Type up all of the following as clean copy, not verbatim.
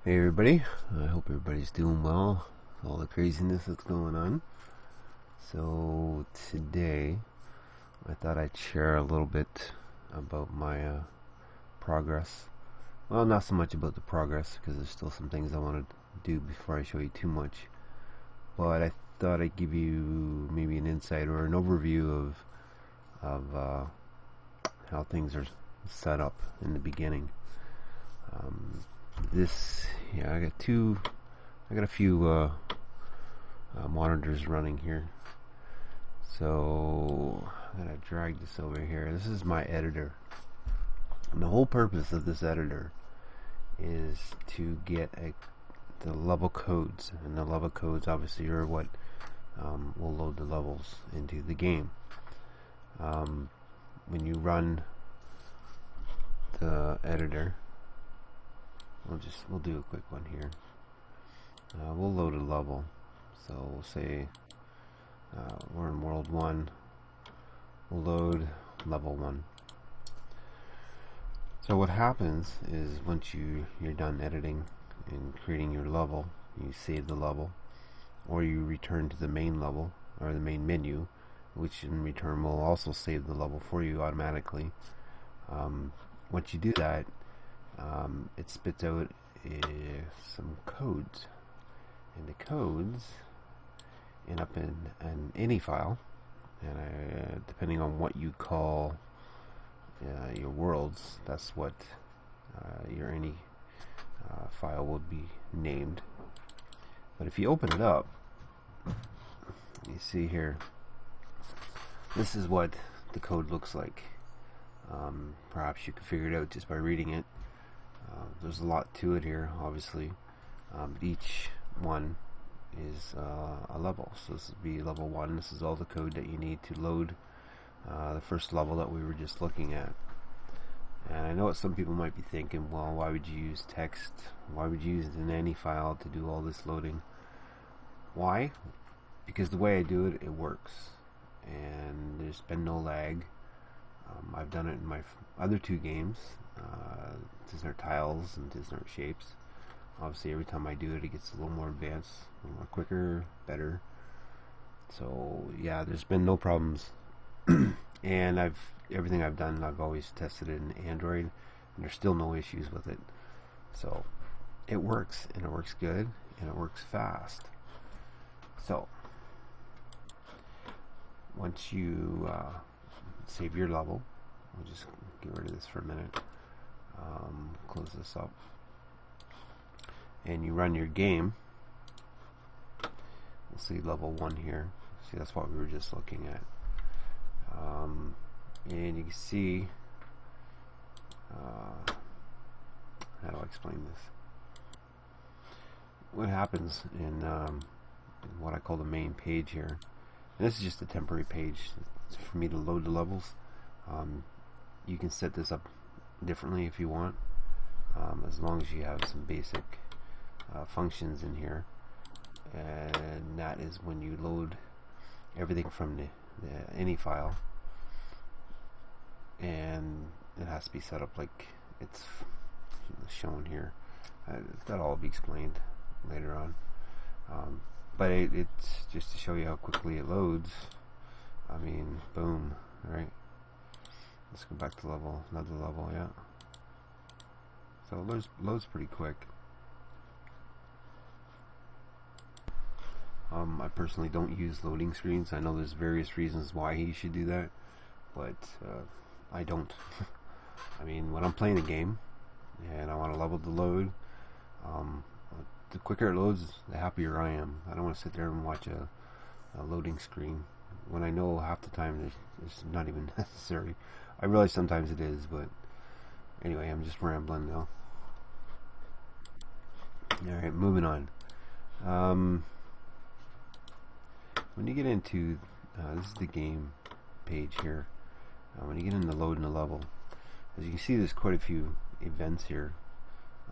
Hey everybody, I hope everybody's doing well with all the craziness that's going on. So today I thought I'd share a little bit about my progress. Well, not so much about the progress because there's still some things I want to do before I show you too much. But I thought I'd give you maybe an insight or an overview of how things are set up in the beginning. I got a few monitors running here. So I'm gonna drag this over here. This is my editor, and the whole purpose of this editor is to get the level codes, and the level codes obviously are what will load the levels into the game. When you run the editor, we'll do a quick one here. We'll load a level. So we'll say we're in World 1. We'll load level 1. So what happens is once you're done editing and creating your level, you save the level, or you return to the main level or the main menu, which in return will also save the level for you automatically. Once you do that, it spits out some codes, and the codes end up in an ini file, and depending on what you call your worlds, that's what your ini file would be named. But if you open it up, you see here, this is what the code looks like. Perhaps you can figure it out just by reading it. There's a lot to it here, obviously, but each one is a level. So this would be level 1. This is all the code that you need to load the first level that we were just looking at. And I know what some people might be thinking, well, why would you use text? Why would you use an ini file to do all this loading? Why? Because the way I do it, it works, and there's been no lag. I've done it in my other two games, Disney Tiles and Disney Shapes. Obviously, every time I do it, it gets a little more advanced, a little more quicker, better. So yeah, there's been no problems. And everything I've done, I've always tested it in Android, and there's still no issues with it. So it works, and it works good, and it works fast. So once you save your level, we'll just get rid of this for a minute. Close this up, and you run your game. We'll see level 1 here. See, that's what we were just looking at. And you can see, how do I explain this? What happens in what I call the main page here, and this is just a temporary page for me to load the levels. You can set this up differently if you want, as long as you have some basic functions in here, and that is when you load everything from the ini file, and it has to be set up like it's shown here. That'll all be explained later on, but it's just to show you how quickly it loads. I mean, boom, right? Let's go back to another level, yeah. So it loads pretty quick. I personally don't use loading screens. I know there's various reasons why you should do that, but I don't. I mean, when I'm playing a game and I want a level to load, the quicker it loads, the happier I am. I don't want to sit there and watch a loading screen when I know half the time it's not even necessary. I realize sometimes it is, but anyway, I'm just rambling now. Alright, moving on. When you get into, this is the game page here. When you get into loading a level, as you can see, there's quite a few events here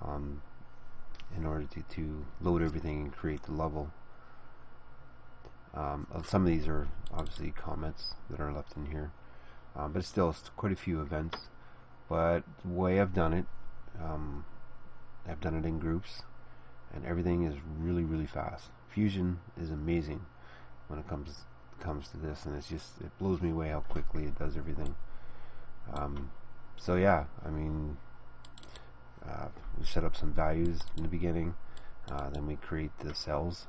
in order to load everything and create the level. Some of these are obviously comments that are left in here, but still it's quite a few events. But the way I've done it in groups. and everything is really fast. Fusion is amazing when it comes to this, and it blows me away how quickly it does everything. So yeah, I mean, we set up some values in the beginning, then we create the cells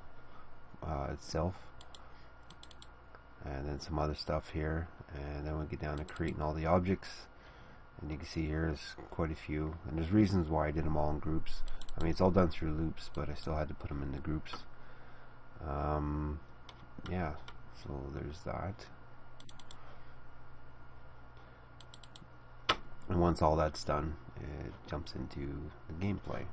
itself, and then some other stuff here, and then we get down to creating all the objects, and you can see here is quite a few, and there's reasons why I did them all in groups. I mean, it's all done through loops, but I still had to put them in the groups. Yeah, so there's that. And once all that's done, it jumps into the gameplay.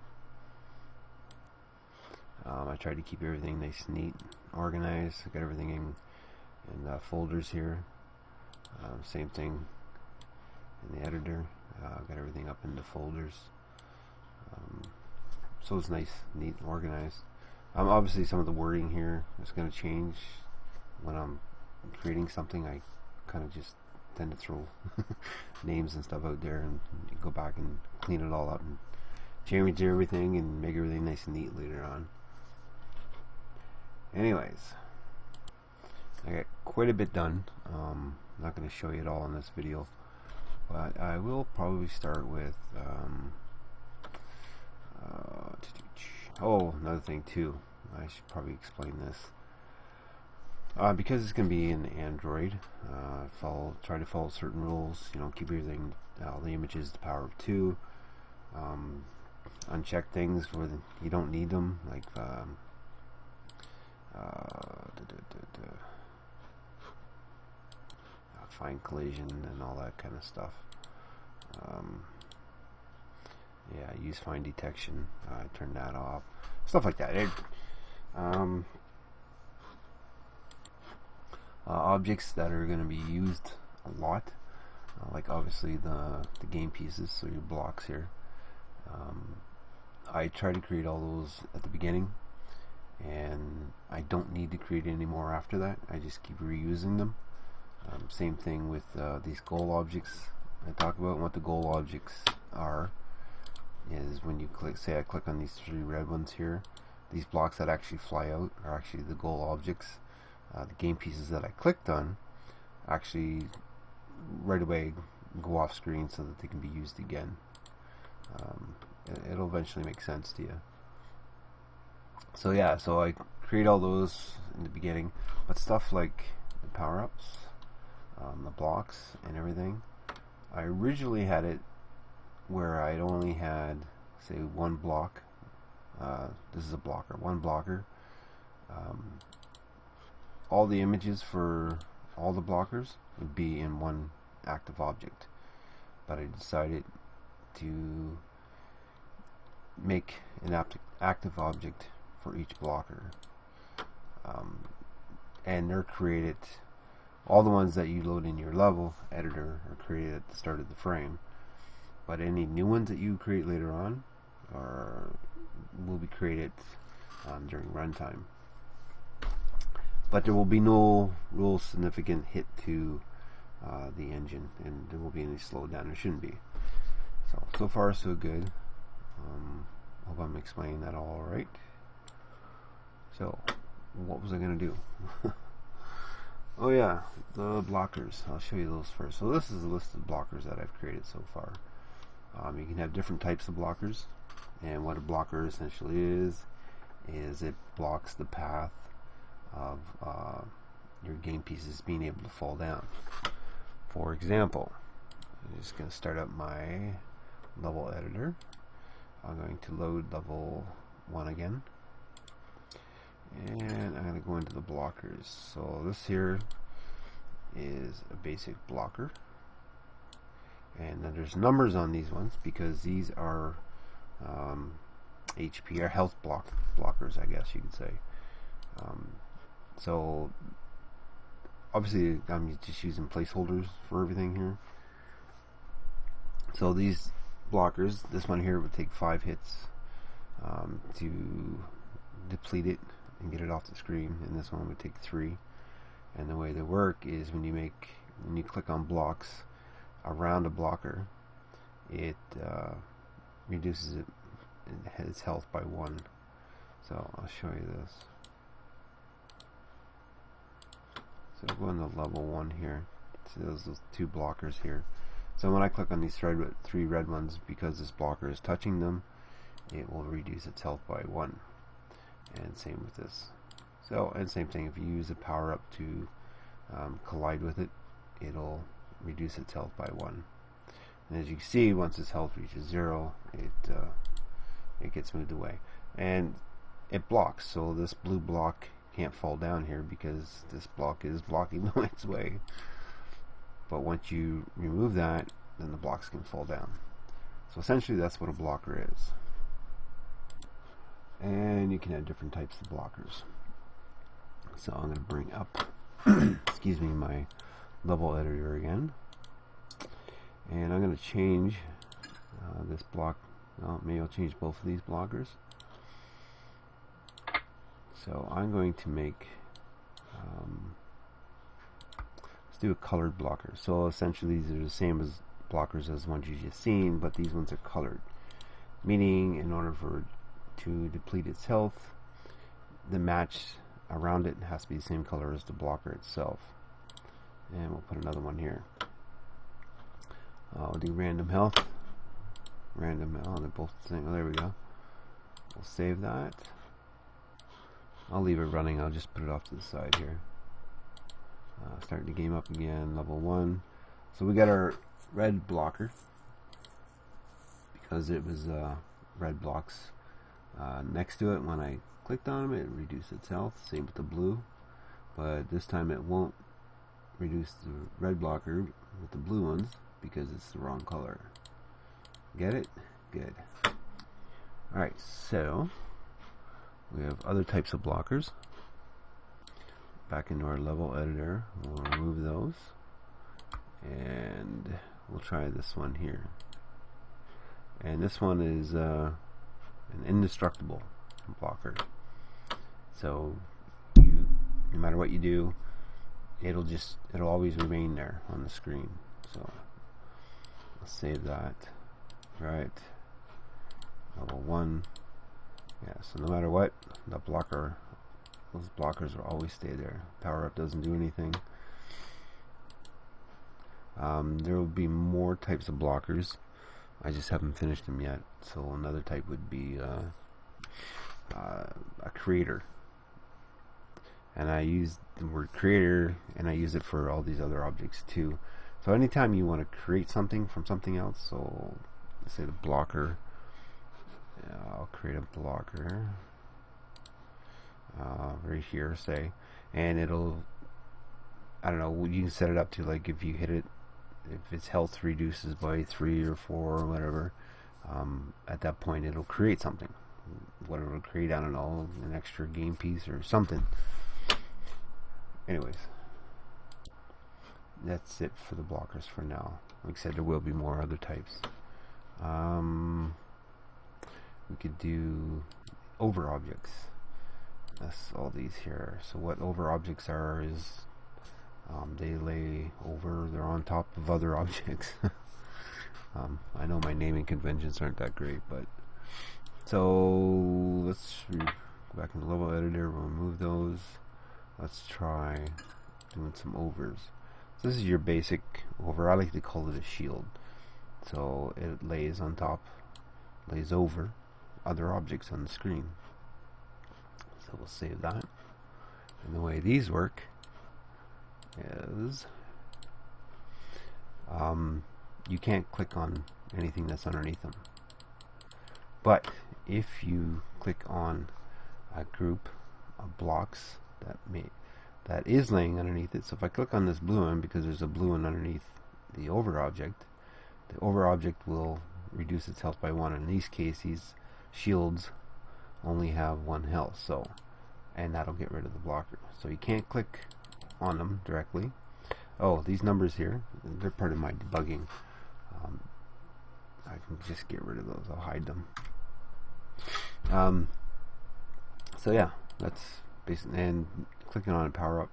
I tried to keep everything nice and neat, organized. I got everything in folders here. Same thing in the editor. Got everything up into folders. So it's nice, neat, and organized. Obviously, some of the wording here is going to change when I'm creating something. I kind of just tend to throw names and stuff out there, and you go back and clean it all up and change everything and make everything nice and neat later on. Anyways, I got quite a bit done. I'm not going to show you it all in this video, but I will probably start with another thing too. I should probably explain this. Because it's going to be in Android, try to follow certain rules. You know, keep everything, all the images to the power of 2. Uncheck things where you don't need them, like find collision and all that kind of stuff. Yeah, use find detection. Turn that off. Stuff like that. Objects that are going to be used a lot, like obviously the game pieces, so your blocks here. I try to create all those at the beginning, and I don't need to create any more after that. I just keep reusing them. Same thing with these goal objects I talk about. And what the goal objects are is when you click, say I click on these 3 red ones here, these blocks that actually fly out are actually the goal objects. The game pieces that I clicked on actually right away go off screen so that they can be used again. It'll eventually make sense to you. So yeah, so I create all those in the beginning, but stuff like the power-ups, the blocks and everything, I originally had it where I'd only had, say, one block. This is a blocker, one blocker. All the images for all the blockers would be in one active object, but I decided to make an active object for each blocker, and they're created, all the ones that you load in your level editor are created at the start of the frame, but any new ones that you create later on will be created during runtime. But there will be no real significant hit to the engine, and there won't be any slowdown. There shouldn't be. So far so good. Hope I'm explaining that all right. So, what was I going to do? Oh yeah, the blockers. I'll show you those first. So this is a list of blockers that I've created so far. You can have different types of blockers, and what a blocker essentially is it blocks the path of your game pieces being able to fall down. For example, I'm just going to start up my level editor. I'm going to load level 1 again, and I'm going to go into the blockers. So this here is a basic blocker, and then there's numbers on these ones because these are HP or health blockers, I guess you could say. So obviously I'm just using placeholders for everything here. So these blockers, this one here would take 5 hits to deplete it and get it off the screen, and this one would take 3. And the way they work is when you click on blocks around a blocker, it reduces its health by 1. So I'll show you this. So I'll go into level 1 here. See those two blockers here. So when I click on these three red ones, because this blocker is touching them, it will reduce its health by 1. And same with this. So, and same thing, if you use a power up to collide with it, it'll reduce its health by 1. And as you can see, once its health reaches 0, it gets moved away. And it blocks, so this blue block can't fall down here because this block is blocking its way. But once you remove that, then the blocks can fall down. So essentially that's what a blocker is. And you can have different types of blockers. So I'm going to bring up excuse me, my level editor again. And I'm going to change this block. Well, maybe I'll change both of these blockers. So I'm going to make let's do a colored blocker. So essentially these are the same as blockers as ones you just seen, but these ones are colored, meaning in order for it to deplete its health, the match around it has to be the same color as the blocker itself. And we'll put another one here. We'll do random health. Random health, they're both the same. Oh, there we go. We'll save that. I'll leave it running. I'll just put it off to the side here. Starting the game up again, level 1. So we got our red blocker because it was red blocks next to it. When I clicked on them, it reduced its health. Same with the blue, but this time it won't reduce the red blocker with the blue ones because it's the wrong color. Get it? Good. Alright, so we have other types of blockers. Back into our level editor, we'll remove those, and we'll try this one here. And this one is an indestructible blocker. So no matter what you do, it'll always remain there on the screen. So I'll save that. Right, level 1. Yeah, so no matter what, the blocker, those blockers will always stay there. Power up doesn't do anything. There will be more types of blockers. I just haven't finished them yet. So another type would be a creator. And I use the word creator, and I use it for all these other objects too. So anytime you want to create something from something else, so let's say the blocker, I'll create a blocker right here, say, and it'll, I don't know, you can set it up to, like, if you hit it, if its health reduces by 3 or 4 or whatever, at that point it'll create something. What it'll create, I don't know, an extra game piece or something. Anyways, that's it for the blockers for now. Like I said, there will be more other types. We could do over objects. That's all these here. So what over objects are is they lay over, they're on top of other objects. I know my naming conventions aren't that great, but so let's go back in the level editor, we'll remove those. Let's try doing some overs. So this is your basic over. I like to call it a shield. So it lays on top, lays over other objects on the screen. So we'll save that. And the way these work is you can't click on anything that's underneath them. But if you click on a group of blocks that is laying underneath it, so if I click on this blue one, because there's a blue one underneath the over object, the over object will reduce its health by 1. In these cases, these shields only have 1 health, so, and that'll get rid of the blocker. So you can't click on them directly. Oh, these numbers here, they're part of my debugging. I can just get rid of those. I'll hide them. So yeah, that's basically, and clicking on a power up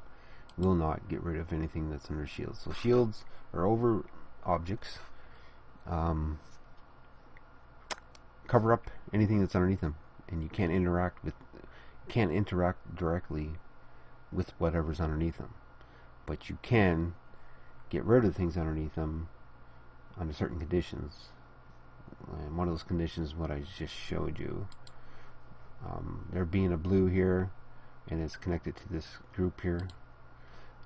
will not get rid of anything that's under shields. So shields are over objects. Cover up anything that's underneath them, and you can't interact with can't interact directly with whatever's underneath them, but you can get rid of things underneath them under certain conditions. And one of those conditions is what I just showed you. There being a blue here, and it's connected to this group here.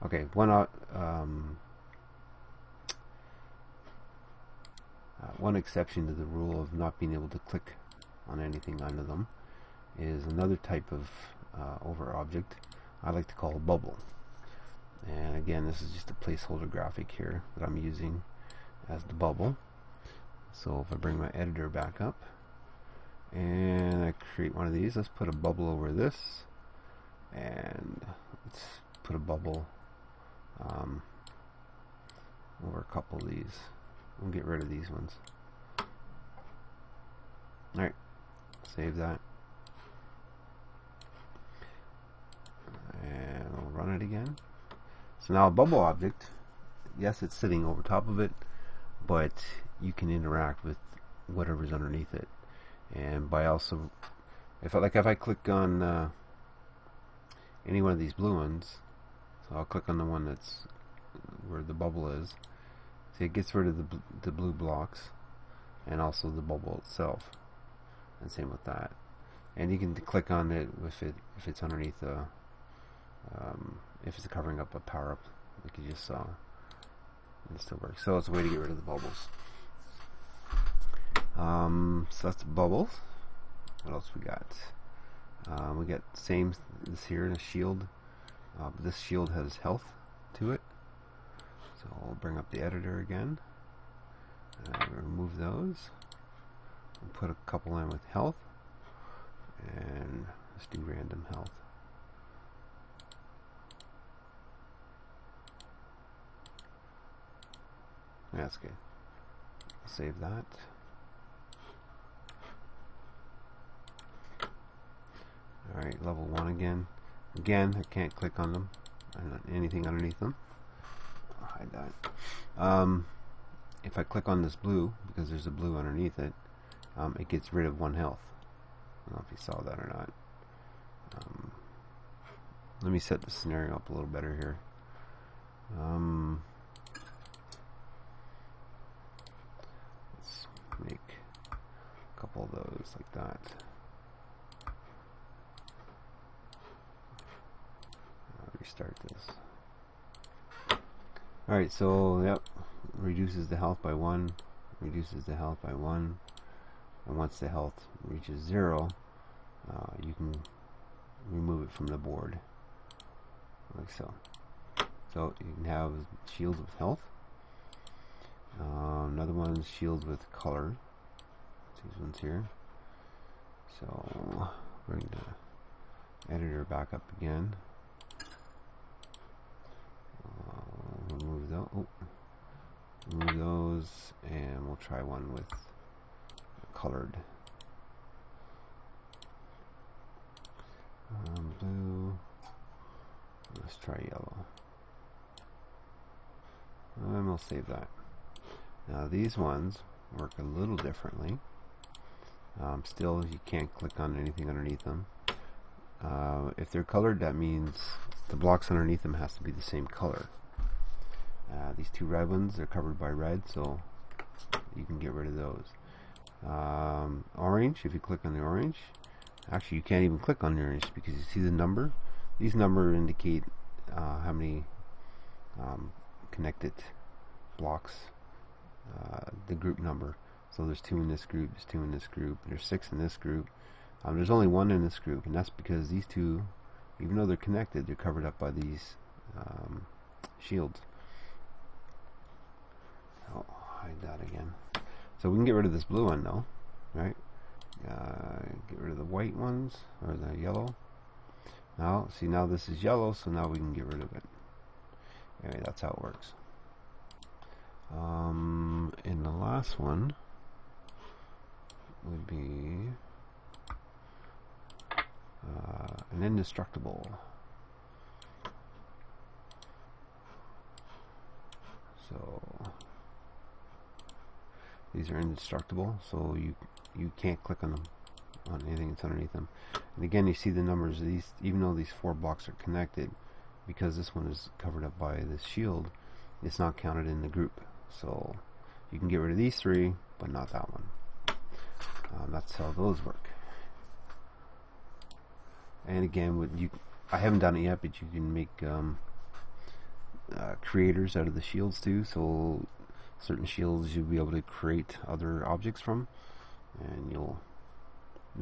Okay, one exception to the rule of not being able to click on anything under them is another type of over object I like to call a bubble. And again, this is just a placeholder graphic here that I'm using as the bubble. So if I bring my editor back up and I create one of these, let's put a bubble over this, and let's put a bubble over a couple of these. We'll get rid of these ones. Alright, save that. And we'll run it again. So now a bubble object, yes, it's sitting over top of it, but you can interact with whatever's underneath it. And by also, if I click on any one of these blue ones, so I'll click on the one that's where the bubble is. See, it gets rid of the blue blocks and also the bubble itself. And same with that. And you can click on it if it's underneath the if it's covering up a power up, like you just saw. And it still works. So it's a way to get rid of the bubbles. So that's the bubbles. What else we got? We got this here in a shield. This shield has health to it. So I'll bring up the editor again. Remove those. We'll put a couple in with health. And let's do random health. That's good. Save that. Alright, level 1 again. Again, I can't click on them. Anything underneath them. I'll hide that. If I click on this blue, because there's a blue underneath it, it gets rid of 1 health. I don't know if you saw that or not. Let me set the scenario up a little better here. Let's make a couple of those like that. Restart this. Alright, so yep, reduces the health by 1, reduces the health by 1, and once the health reaches 0, you can remove it from the board, like so. So you can have shields with health. Another one is shields with color. These ones here. So bring the editor back up again. Remove those. Oh, remove those, and we'll try one with colored. Blue. Let's try yellow. And we'll save that. Now these ones work a little differently. Still, you can't click on anything underneath them. If they're colored, that means the blocks underneath them has to be the same color. These 2 red ones, they're covered by red, so you can get rid of those. Orange, if you click on the orange, actually you can't even click on the orange because you see the number. These numbers indicate how many connected blocks, the group number. So there's 2 in this group, there's 2 in this group, there's 6 in this group. There's only 1 in this group, and that's because these 2, even though they're connected, they're covered up by these shields. I'll hide that again. So we can get rid of this blue one though, right? Get rid of the white ones, or the yellow. Now, see, now this is yellow, so now we can get rid of it. Anyway, that's how it works. And the last one would be an indestructible. So these are indestructible, so you can't click on them on anything that's underneath them. And again, you see the numbers. These, even though these 4 blocks are connected, because this one is covered up by this shield, it's not counted in the group. So you can get rid of these 3, but not that one. That's how those work. And again, I haven't done it yet, but you can make creators out of the shields too. So certain shields you'll be able to create other objects from, and you'll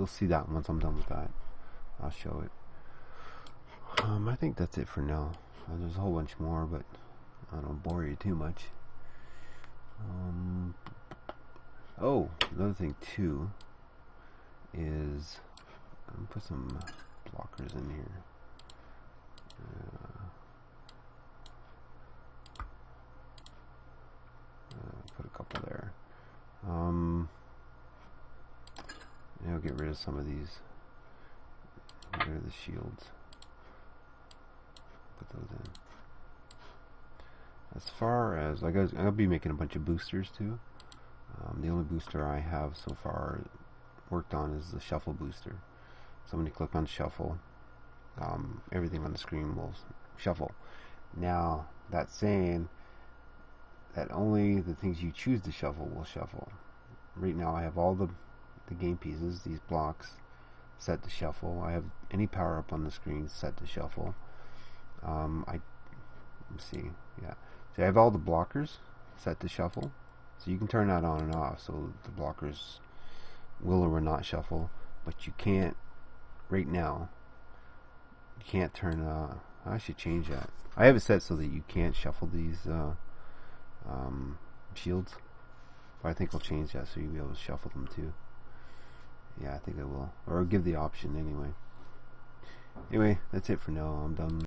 see that once I'm done with that. I'll show it. I think that's it for now. There's a whole bunch more, but I don't bore you too much. Oh, another thing too is I'm gonna put some blockers in here. Put a couple there. I'll get rid of some of these. Get rid of the shields. Put those in. As far as I'll be making a bunch of boosters too. The only booster I have so far worked on is the shuffle booster. So when you click on shuffle, everything on the screen will shuffle. Now that's saying that only the things you choose to shuffle will shuffle. Right now I have all the game pieces, these blocks, set to shuffle. I have any power up on the screen set to shuffle. Let's see, yeah. So I have all the blockers set to shuffle. So you can turn that on and off, so the blockers will or will not shuffle. But you can't, right now, you can't turn, I should change that. I have it set so that you can't shuffle these shields. But I think I'll change that so you'll be able to shuffle them too. Yeah, I think I will. Or I'll give the option anyway. Anyway, that's it for now. I'm done.